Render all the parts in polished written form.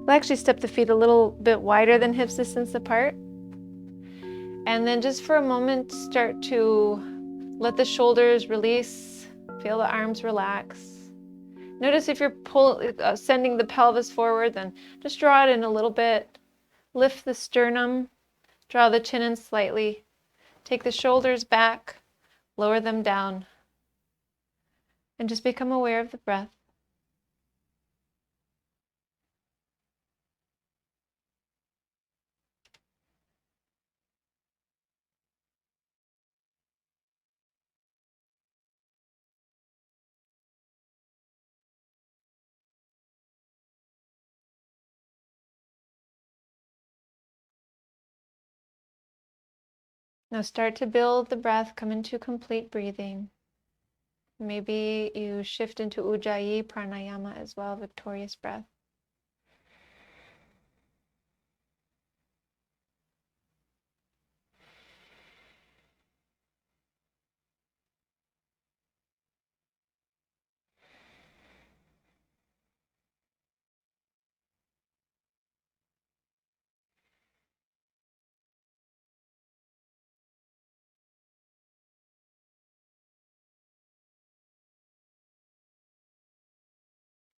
We'll actually step the feet a little bit wider than hip distance apart. And then just for a moment, start to let the shoulders release, feel the arms relax. Notice if you're sending the pelvis forward, then just draw it in a little bit. Lift the sternum, draw the chin in slightly. Take the shoulders back, lower them down, and just become aware of the breath. Now start to build the breath, come into complete breathing. Maybe you shift into Ujjayi pranayama as well, victorious breath.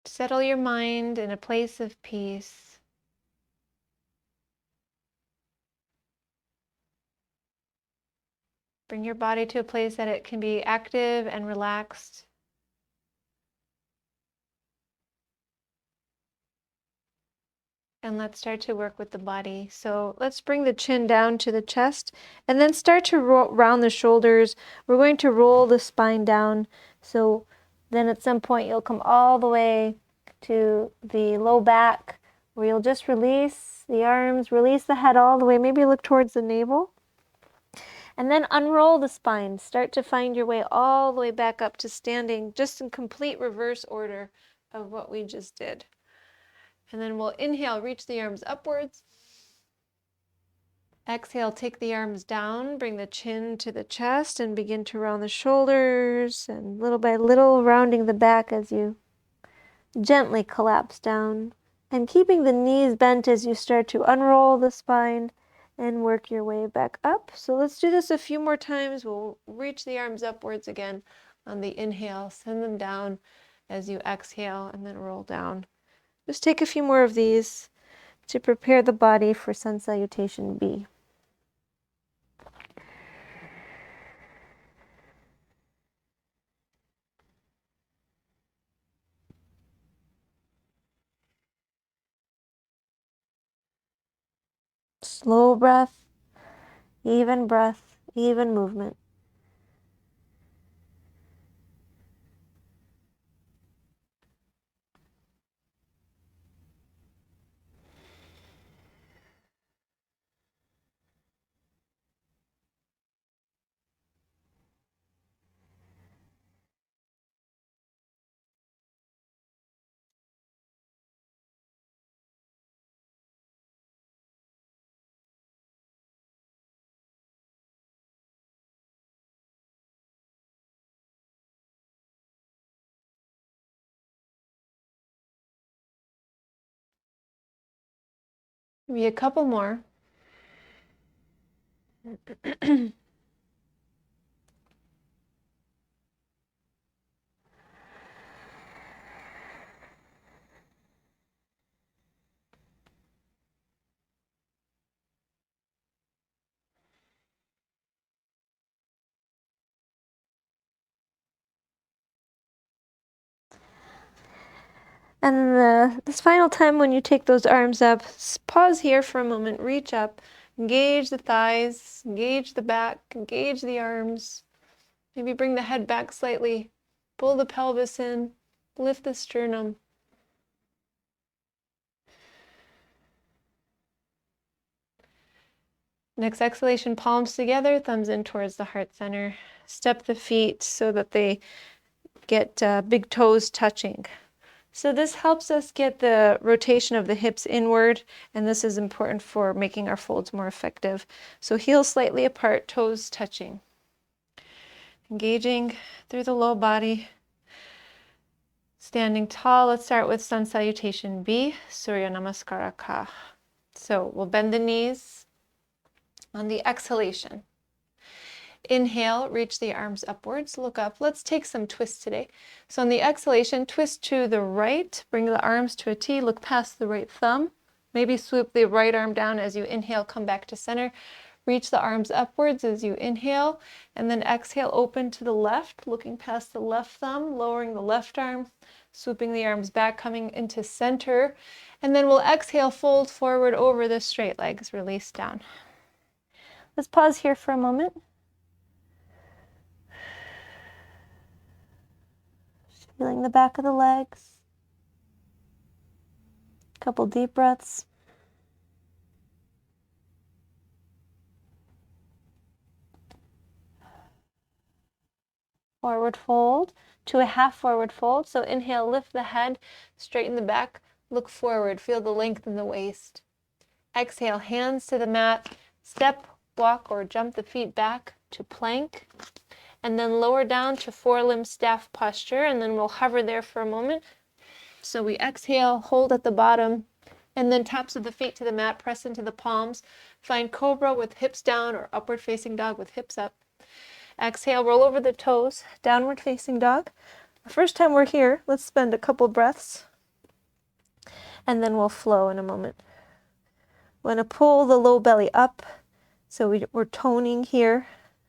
Settle your mind in a place of peace. Bring your body to a place that it can be active and relaxed. And let's start to work with the body. So let's bring the chin down to the chest and then start to round the shoulders. We're going to roll the spine down. So then at some point you'll come all the way to the low back where you'll just release the arms, release the head all the way, maybe look towards the navel. And then unroll the spine. Start to find your way all the way back up to standing, just in complete reverse order of what we just did. And then we'll inhale, reach the arms upwards. Exhale, take the arms down, bring the chin to the chest and begin to round the shoulders, and little by little rounding the back as you gently collapse down, and keeping the knees bent as you start to unroll the spine and work your way back up. So let's do this a few more times. We'll reach the arms upwards again on the inhale, send them down as you exhale, and then roll down. Just take a few more of these to prepare the body for Sun Salutation B. Slow breath, even movement. Maybe a couple more. And this final time when you take those arms up, pause here for a moment, reach up, engage the thighs, engage the back, engage the arms. Maybe bring the head back slightly, pull the pelvis in, lift the sternum. Next exhalation, palms together, thumbs in towards the heart center. Step the feet so that they get big toes touching. So this helps us get the rotation of the hips inward, and this is important for making our folds more effective. So heels slightly apart, toes touching. Engaging through the low body. Standing tall, let's start with Sun Salutation B, Surya Namaskara Ka. So we'll bend the knees on the exhalation. Inhale, reach the arms upwards, look up. Let's take some twists today. So on the exhalation, twist to the right, bring the arms to a T, look past the right thumb. Maybe swoop the right arm down as you inhale, come back to center. Reach the arms upwards as you inhale, and then exhale, open to the left, looking past the left thumb, lowering the left arm, swooping the arms back, coming into center, and then we'll exhale, fold forward over the straight legs, release down. Let's pause here for a moment. Feeling the back of the legs. Couple deep breaths. Forward fold to a half forward fold. So inhale, lift the head, straighten the back, look forward, feel the length in the waist. Exhale, hands to the mat, step, walk, or jump the feet back to plank, and then lower down to four-limb staff posture, and then we'll hover there for a moment. So we exhale, hold at the bottom, and then tops of the feet to the mat, press into the palms. Find cobra with hips down or upward facing dog with hips up. Exhale, roll over the toes, downward facing dog. The first time we're here, let's spend a couple breaths, and then we'll flow in a moment. We're going to pull the low belly up, so we're toning here,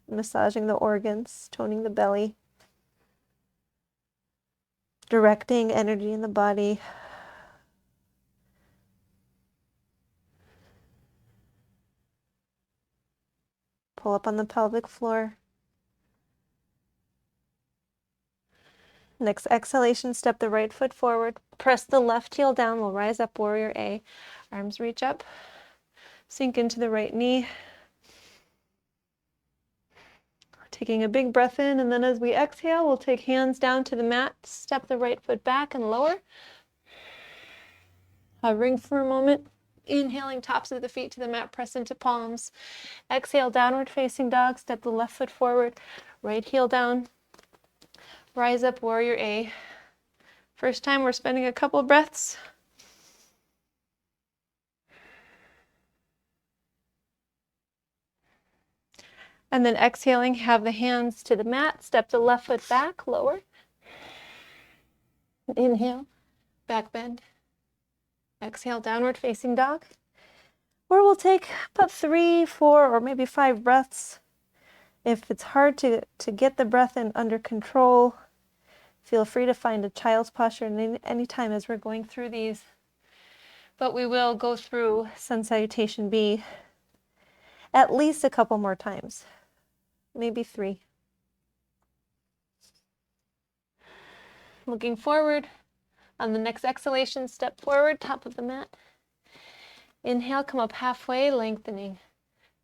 massaging the organs, toning the belly, directing energy in the body. Pull up on the pelvic floor. Next exhalation, step the right foot forward, press the left heel down, we'll rise up, warrior A. Arms reach up, sink into the right knee. Taking a big breath in, and then as we exhale, we'll take hands down to the mat, step the right foot back and lower. Hovering for a moment, inhaling tops of the feet to the mat, press into palms. Exhale, downward facing dog, step the left foot forward, right heel down. Rise up, warrior A. First time we're spending a couple breaths. And then exhaling, have the hands to the mat, step the left foot back, lower. Inhale, back bend. Exhale, downward facing dog. Or we'll take about 3, 4, or maybe 5 breaths. If it's hard to get the breath in under control, feel free to find a child's posture any time as we're going through these. But we will go through Sun Salutation B at least a couple more times, maybe 3. Looking forward. On the next exhalation, step forward, top of the mat. Inhale, come up halfway, lengthening.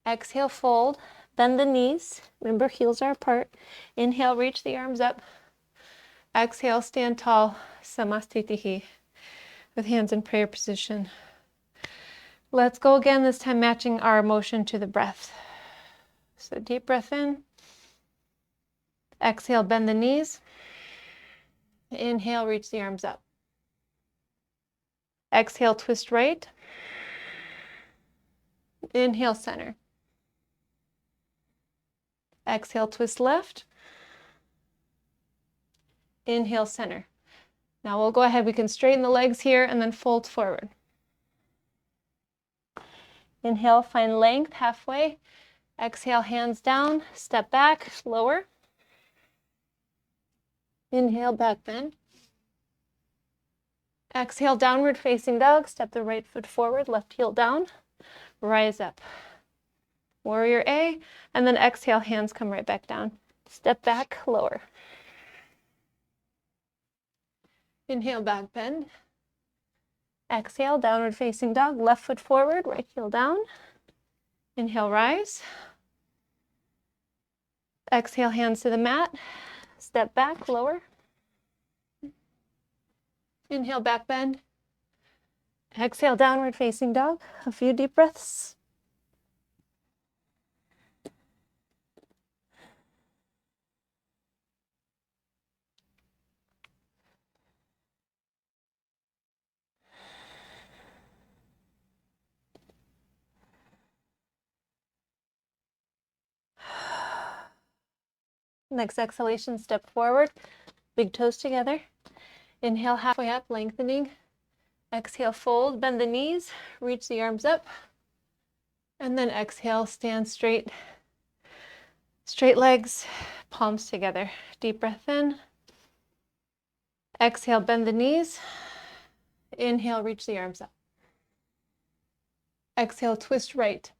Exhale, fold, bend the knees. Remember, heels are apart. Inhale, reach the arms up. Exhale, stand tall, Samastitihi, with hands in prayer position. Let's go again, this time matching our motion to the breath. So deep breath in. Exhale, bend the knees. Inhale, reach the arms up. Exhale, twist right. Inhale, center. Exhale, twist left. Inhale, center. Now we'll go ahead, we can straighten the legs here and then fold forward. Inhale, find length halfway. Exhale, hands down, step back, lower. Inhale, back bend. Exhale, downward facing dog, step the right foot forward, left heel down, rise up. Warrior A, and then exhale, hands come right back down. Step back, lower. Inhale, back bend. Exhale, downward facing dog, left foot forward, right heel down. Inhale, rise. Exhale, hands to the mat. Step back, lower. Inhale, back bend. Exhale, downward facing dog. A few deep breaths. Next exhalation, step forward, big toes together. Inhale halfway up, lengthening. Exhale, fold, bend the knees, reach the arms up. And then exhale, stand straight. Straight legs, palms together. Deep breath in. Exhale, bend the knees. Inhale, reach the arms up. Exhale, twist right.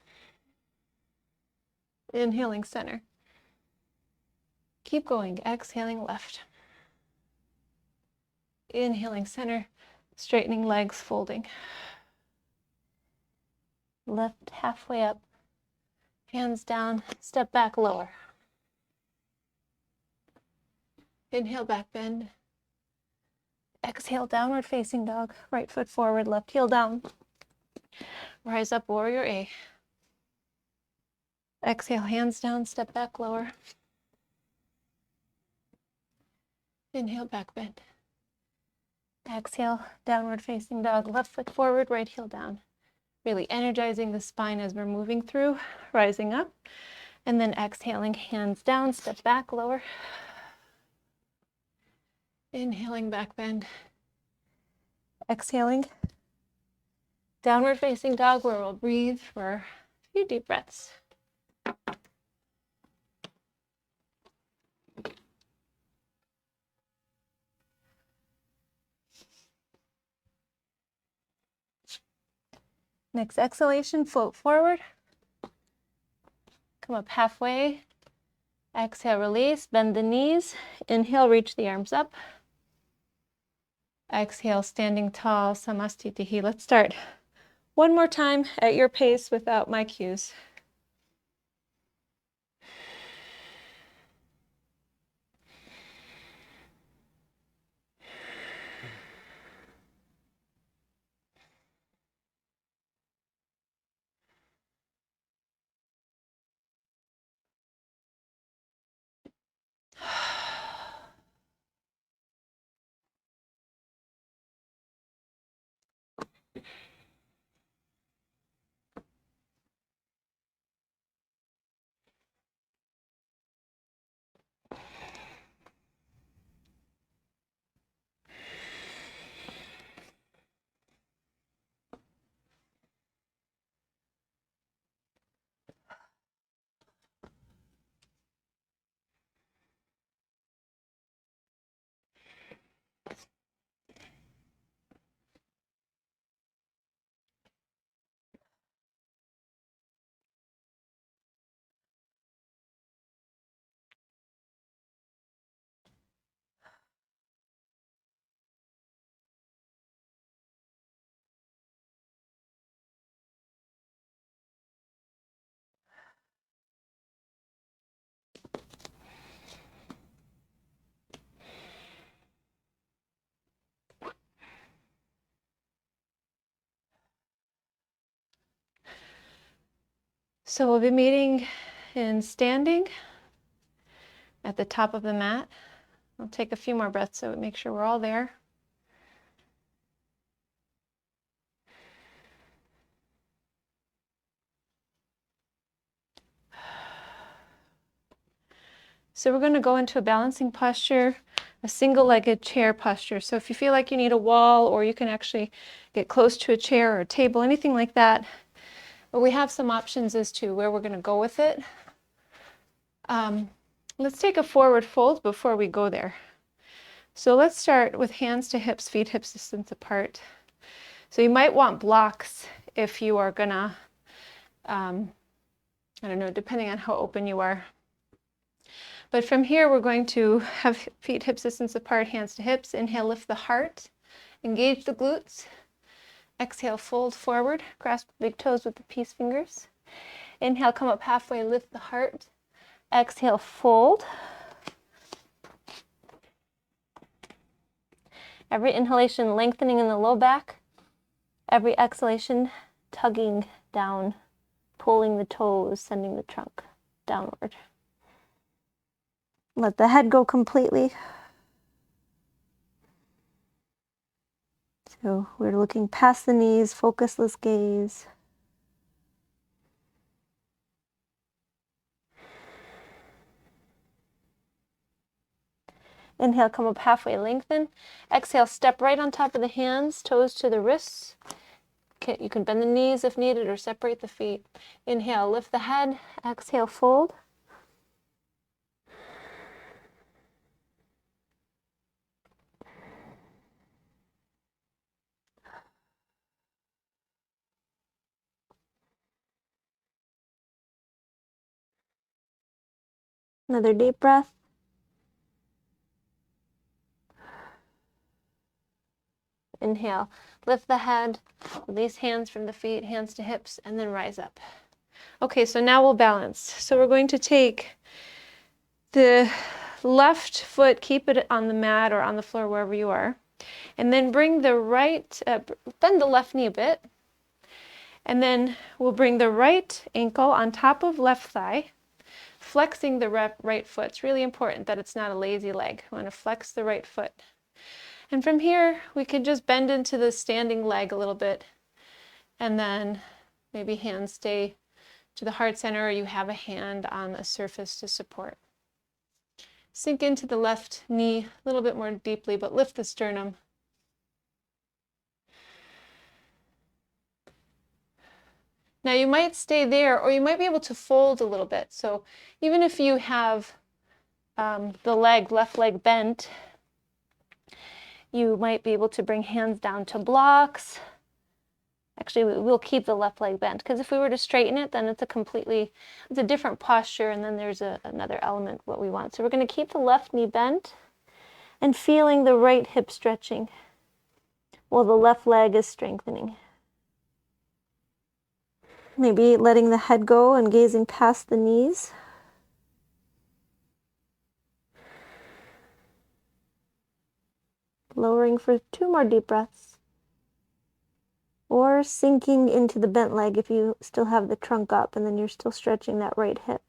Inhaling center. Keep going, exhaling left. Inhaling center, straightening legs, folding. Left halfway up, hands down, step back, lower. Inhale, back bend. Exhale, downward facing dog. Right foot forward, left heel down. Rise up, warrior A. Exhale, hands down, step back, lower. Inhale, back bend. Exhale, downward facing dog. Left foot forward, right heel down. Really energizing the spine as we're moving through, rising up. And then exhaling, hands down, step back, lower. Inhaling, back bend. Exhaling, downward facing dog, where we'll breathe for a few deep breaths. Next exhalation, float forward. Come up halfway. Exhale, release, bend the knees. Inhale, reach the arms up. Exhale, standing tall, Samastitihi. Let's start one more time at your pace without my cues. So we'll be meeting in standing at the top of the mat. I'll take a few more breaths so we make sure we're all there. So we're going to go into a balancing posture, a single-legged chair posture. So if you feel like you need a wall, or you can actually get close to a chair or a table, anything like that, but we have some options as to where we're going to go with it. Let's take a forward fold before we go there. So let's start with hands to hips, feet hip distance apart. So you might want blocks if you are gonna, I don't know, depending on how open you are. But from here, we're going to have feet hip distance apart, hands to hips. Inhale, lift the heart, engage the glutes. Exhale, fold forward, grasp the big toes with the peace fingers. Inhale, come up halfway, lift the heart. Exhale, fold. Every inhalation, lengthening in the low back. Every exhalation, tugging down, pulling the toes, sending the trunk downward. Let the head go completely. So we're looking past the knees, focusless gaze. Inhale, come up halfway, lengthen. Exhale, step right on top of the hands, toes to the wrists. You can bend the knees if needed or separate the feet. Inhale, lift the head. Exhale, fold. Another deep breath. Inhale, lift the head, release hands from the feet, hands to hips, and then rise up. Okay, so now we'll balance. So we're going to take the left foot, keep it on the mat or on the floor, wherever you are, and then bring the right, bend the left knee a bit, and then we'll bring the right ankle on top of left thigh, flexing the right foot. It's really important that it's not a lazy leg. We want to flex the right foot. And from here, we could just bend into the standing leg a little bit, and then maybe hands stay to the heart center, or you have a hand on a surface to support. Sink into the left knee a little bit more deeply, but lift the sternum. Now you might stay there, or you might be able to fold a little bit. So even if you have the left leg bent, you might be able to bring hands down to blocks. Actually, we'll keep the left leg bent, because if we were to straighten it, then it's a different posture, and then there's another element what we want. So we're going to keep the left knee bent and feeling the right hip stretching while the left leg is strengthening. Maybe letting the head go and gazing past the knees. Lowering for 2 more deep breaths. Or sinking into the bent leg if you still have the trunk up and then you're still stretching that right hip.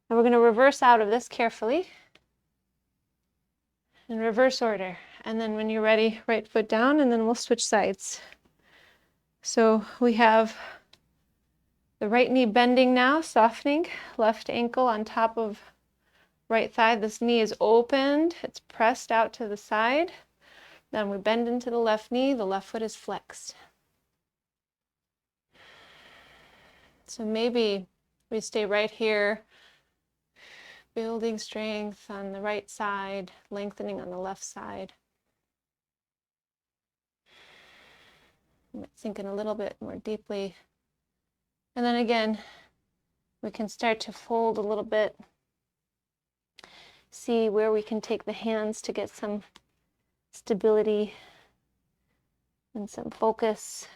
And we're going to reverse out of this carefully in reverse order. And then when you're ready, right foot down, and then we'll switch sides. So we have the right knee bending now, softening, left ankle on top of right thigh. This knee is opened, it's pressed out to the side. Then we bend into the left knee, the left foot is flexed. So maybe we stay right here, building strength on the right side, lengthening on the left side. Sink in a little bit more deeply. And then again, we can start to fold a little bit. See where we can take the hands to get some stability and some focus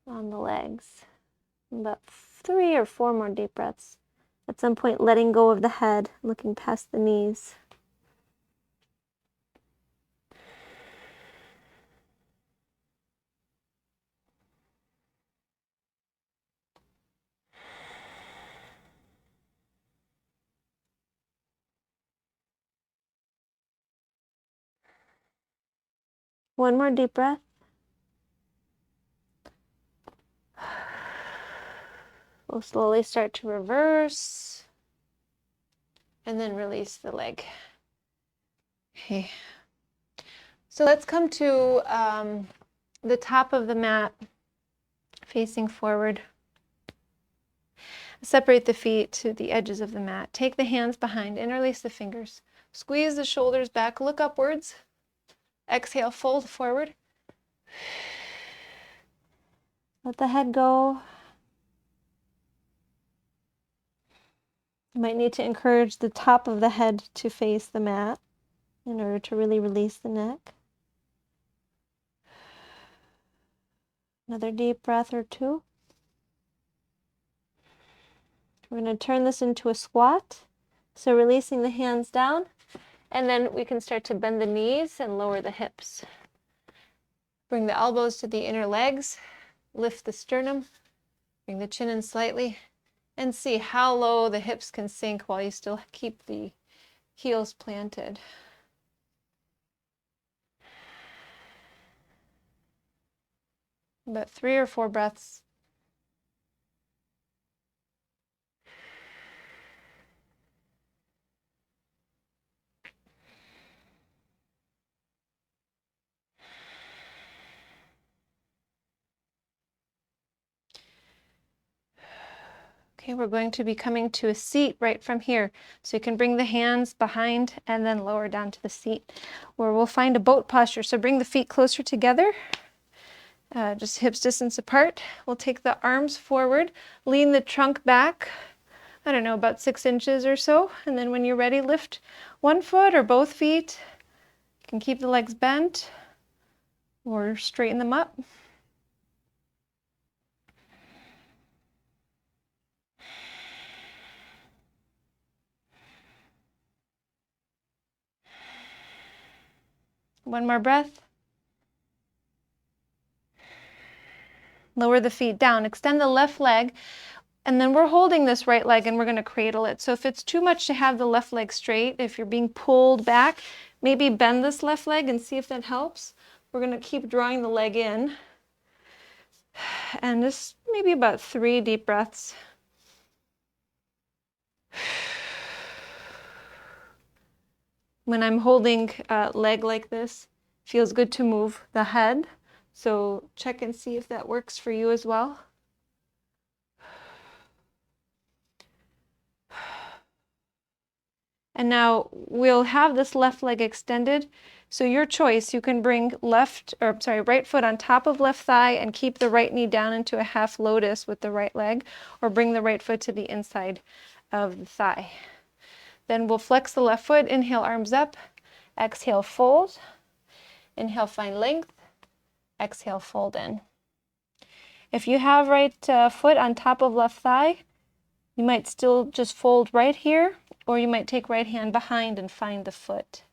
on the legs. About 3 or 4 more deep breaths. At some point, letting go of the head, looking past the knees. One more deep breath. We'll slowly start to reverse and then release the leg. Okay. So let's come to the top of the mat, facing forward. Separate the feet to the edges of the mat. Take the hands behind, interlace the fingers. Squeeze the shoulders back, look upwards. Exhale, fold forward. Let the head go. You might need to encourage the top of the head to face the mat in order to really release the neck. Another deep breath or 2. We're going to turn this into a squat. So releasing the hands down, and then we can start to bend the knees and lower the hips. Bring the elbows to the inner legs, lift the sternum, bring the chin in slightly, and see how low the hips can sink while you still keep the heels planted. About 3 or 4 breaths. Okay, we're going to be coming to a seat right from here. So you can bring the hands behind and then lower down to the seat, where we'll find a boat posture. So bring the feet closer together, just hips distance apart. We'll take the arms forward, lean the trunk back, I don't know, about 6 inches or so. And then when you're ready, lift one foot or both feet. You can keep the legs bent or straighten them up. One more breath. Lower the feet down, extend the left leg, and then we're holding this right leg and we're going to cradle it. So if it's too much to have the left leg straight, if you're being pulled back, maybe bend this left leg and see if that helps. We're going to keep drawing the leg in. And just maybe about 3 deep breaths. When I'm holding a leg like this, it feels good to move the head. So check and see if that works for you as well. And now we'll have this left leg extended. So your choice, you can bring right foot on top of left thigh and keep the right knee down into a half lotus with the right leg, or bring the right foot to the inside of the thigh. Then we'll flex the left foot, inhale, arms up, exhale, fold. Inhale, find length, exhale, fold in. If you have right foot on top of left thigh, you might still just fold right here, or you might take right hand behind and find the foot,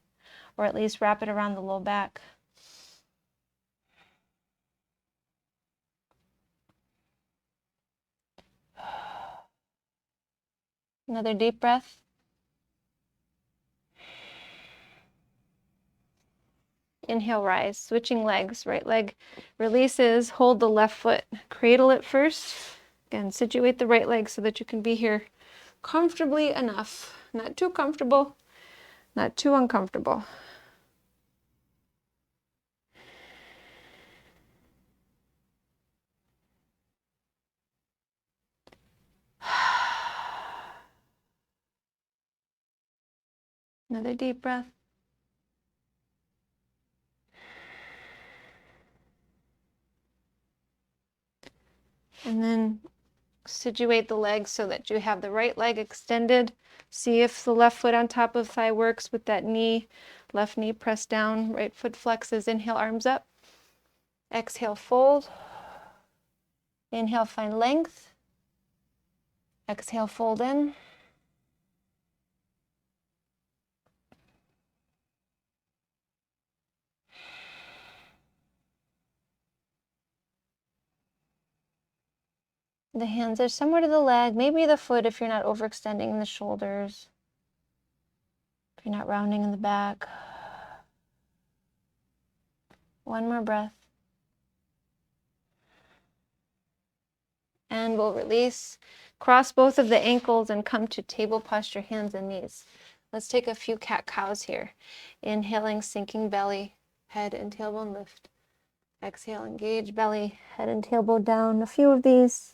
or at least wrap it around the low back. Another deep breath. Inhale, rise, switching legs. Right leg releases, hold the left foot, cradle it first. Again, situate the right leg so that you can be here comfortably enough. Not too comfortable, not too uncomfortable. Another deep breath. And then situate the legs so that you have the right leg extended. See if the left foot on top of thigh works with that knee. Left knee pressed down, right foot flexes. Inhale, arms up. Exhale, fold. Inhale, find length. Exhale, fold in. The hands are somewhere to the leg, maybe the foot if you're not overextending in the shoulders, if you're not rounding in the back. One more breath. And we'll release. Cross both of the ankles and come to table posture, hands and knees. Let's take a few cat-cows here. Inhaling, sinking belly, head and tailbone lift. Exhale, engage belly, head and tailbone down. A few of these.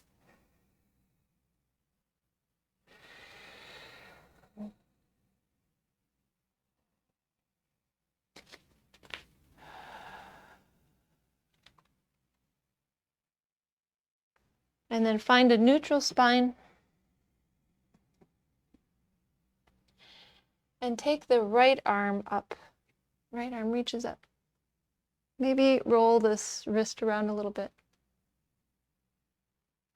And then find a neutral spine. And take the right arm up. Right arm reaches up. Maybe roll this wrist around a little bit.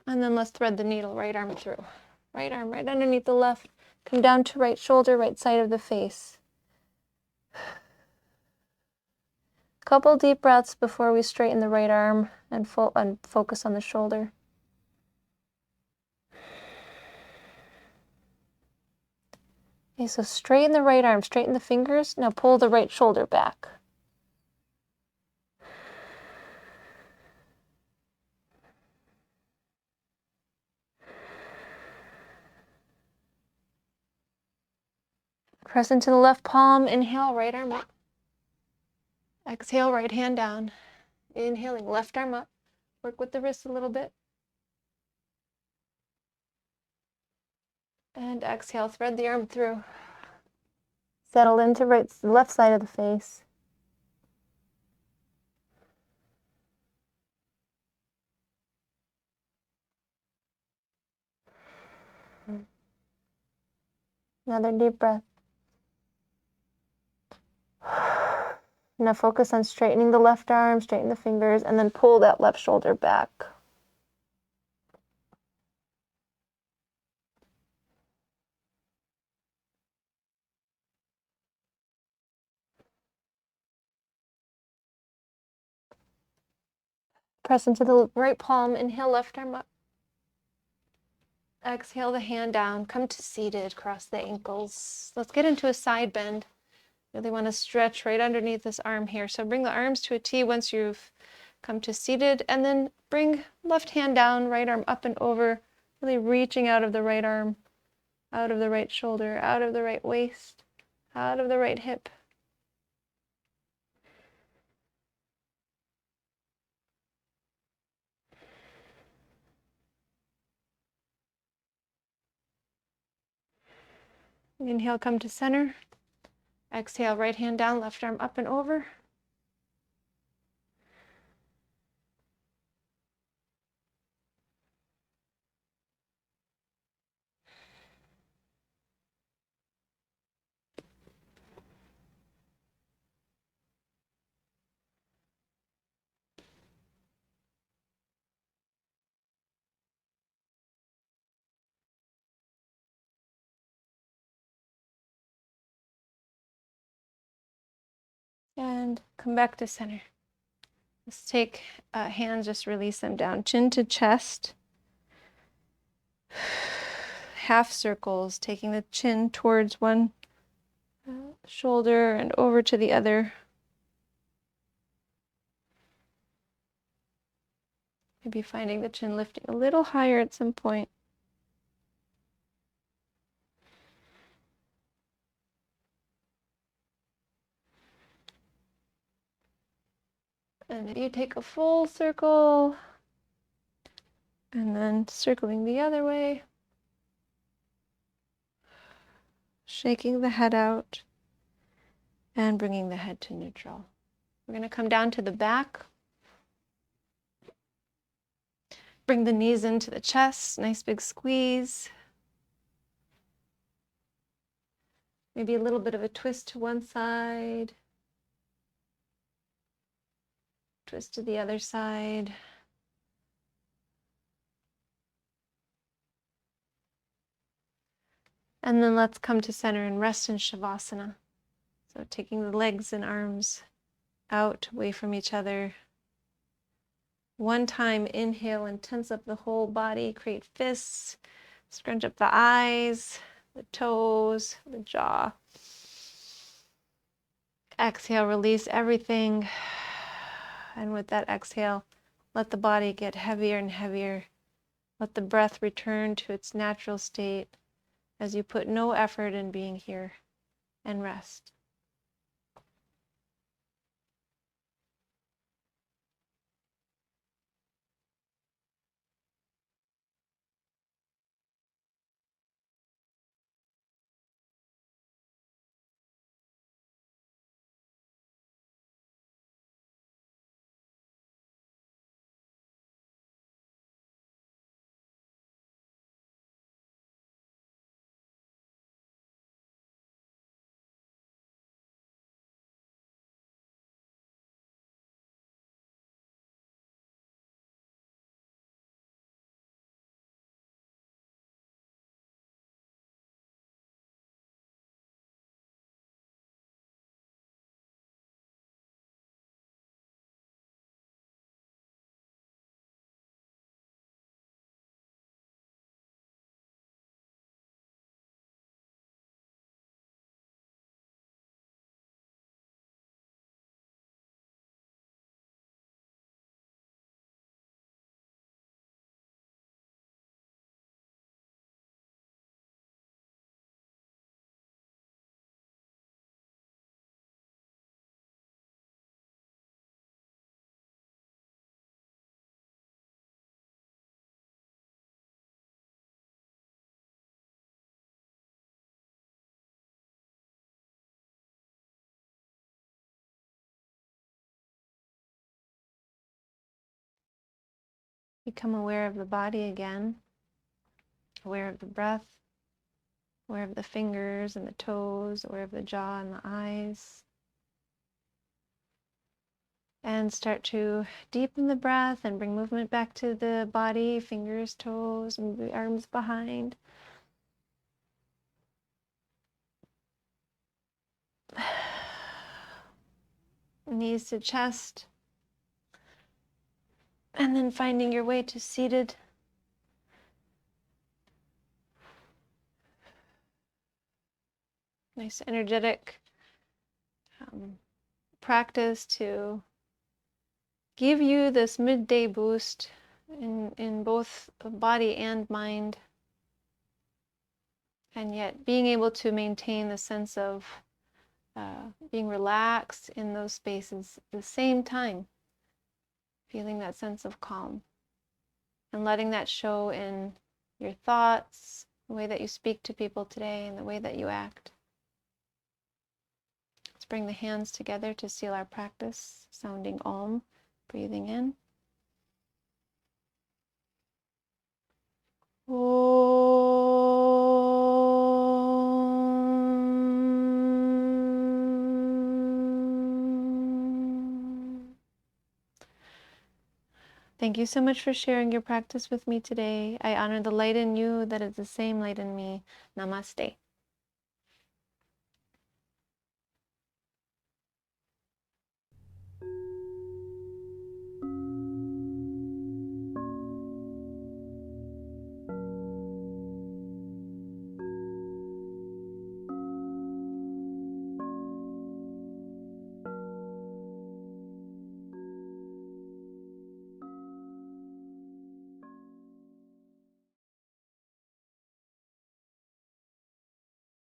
And then let's thread the needle, right arm through. Right arm right underneath the left. Come down to right shoulder, right side of the face. Couple deep breaths before we straighten the right arm and focus on the shoulder. Okay, so straighten the right arm, straighten the fingers. Now pull the right shoulder back. Press into the left palm, inhale, right arm up. Exhale, right hand down. Inhaling, left arm up. Work with the wrist a little bit. And exhale, thread the arm through. Settle into left side of the face. Another deep breath. Now focus on straightening the left arm, straighten the fingers, and then pull that left shoulder back. Press into the right palm, inhale, left arm up. Exhale the hand down, come to seated, cross the ankles. Let's get into a side bend. Really want to stretch right underneath this arm here. So bring the arms to a T once you've come to seated, and then bring left hand down, right arm up and over, really reaching out of the right arm, out of the right shoulder, out of the right waist, out of the right hip. Inhale, come to center. Exhale, right hand down, left arm up and over. And come back to center. Let's take hands, just release them down, chin to chest. Half circles, taking the chin towards one shoulder and over to the other. Maybe finding the chin lifting a little higher at some point. And then you take a full circle, and then circling the other way. Shaking the head out and bringing the head to neutral. We're going to come down to the back. Bring the knees into the chest, nice big squeeze. Maybe a little bit of a twist to one side. Twist to the other side. And then let's come to center and rest in Shavasana. So taking the legs and arms out, away from each other. One time, inhale and tense up the whole body, create fists, scrunch up the eyes, the toes, the jaw. Exhale, release everything. And with that exhale, let the body get heavier and heavier. Let the breath return to its natural state as you put no effort in being here, and rest. Become aware of the body again, aware of the breath, aware of the fingers and the toes, aware of the jaw and the eyes. And start to deepen the breath and bring movement back to the body, fingers, toes, move the arms behind. Knees to chest. And then finding your way to seated. Nice energetic practice to give you this midday boost in both body and mind, and yet being able to maintain the sense of being relaxed in those spaces at the same time, feeling that sense of calm and letting that show in your thoughts, the way that you speak to people today, and the way that you act. Let's bring the hands together to seal our practice, sounding Om, breathing in. Thank you so much for sharing your practice with me today. I honor the light in you that is the same light in me. Namaste.